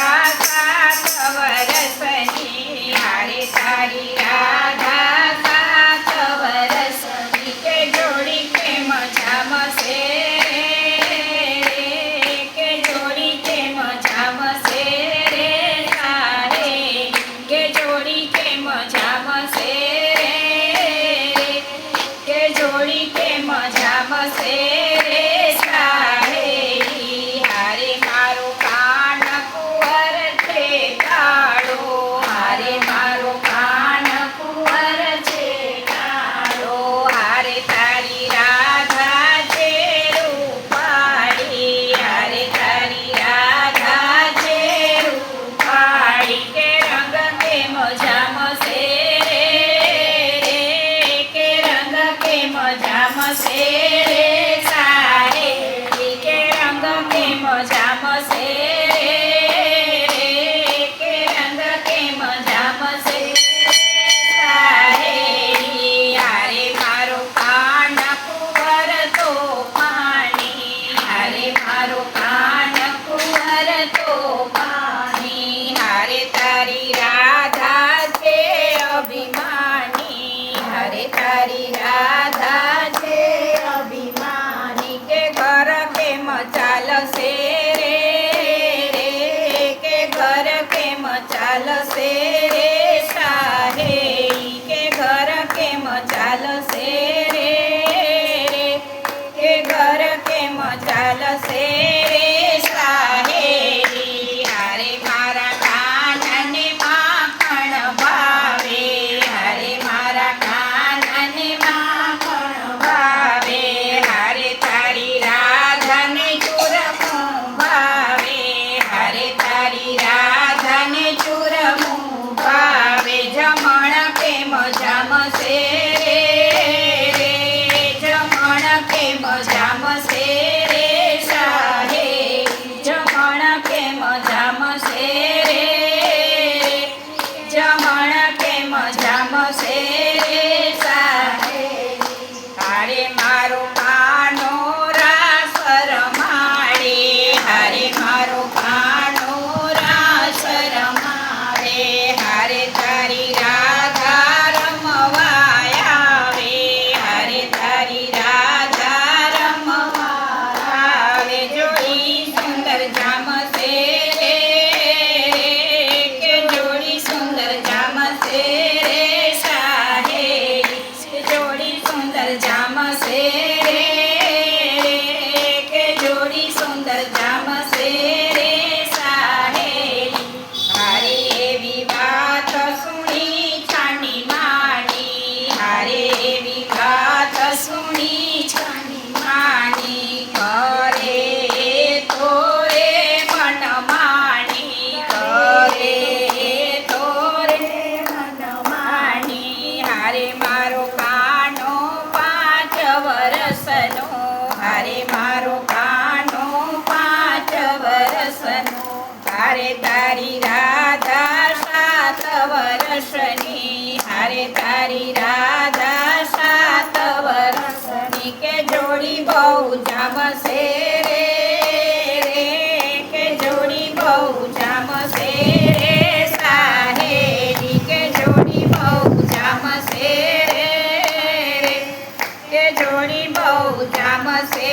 રાધા 7 વરસની હારે તારી રાધા 7 વરસની કે જોડી કેમ જામશે કે જોડી કેમ જામશે રે સારે કે જોડી કેમ જામશે કે જોડી કેમ જામશે રે સારે હારે મારો કાન કુંવર છે કાળો હારે મારો કાન કુંવર છે કાળો હારે તારી રાધા છે રૂપાળી હારે તારી રાધા છે રૂપાળી કે રંગ કેમ જામશે કે રંગ કેમ જામશે રે સારે કે રંગ કેમ જામશે કે રંગ કેમ જામશે સારે હારે મારો કાન કુંવર તો પાણી હારે મારો કાન કુંવર તો પાણી હારે તારી રાધા છે અભિમાની હારે તારી રાધા છે અભિમાની કે ઘર કેમ ચાલશે રે કે ઘર કેમ ચાલશે રે સાહે કે ઘર કેમ ચાલશે રે કે ઘર કેમ ચાલશે રે સાહે હારે મારા કાનને માખણ ભાવે હારે મારા કાનને માખણ ભાવે હારે તારી રાધાને ચૂરમું ભાવે હારે તારી રાધાને ચૂરમું ભાવે જમણ કેમ જામશે જમણ કેમ જામશે રે સાહે જમણ કેમ જામશે જમણ કેમ જામશે રે સાહે હારે મારો કાનો રાસ રમાડે હારે મારો કાનો રાસ રમાડે હારે તારી રાધા રમવા આવે હારે તારી રાધા રમવા આવે જોડી સુંદર જામશે કે જોડી સુંદર જામશે રે સાહે જોડી સુંદર જામશે કે જોડી સુંદર જામશે રે સાહે હારે એવી વાત સુણી છાની માની હારે એવી વાત સુણી છાની માની કરે તો રે મન માણી કરે તો રે મન માણી હારે મારો કાનો 5 વરસનો હારે મારો કાનો 5 વરસનો હારે તારી રાધા 7 વરસની હારે તારી રાધા 7 વરસની કે જોડી બહુ જામશે રે કે જોડી બહુ જામશે રે સાહેરી કે જોડી બહુ જામશે કે જોડી બહુ જામશે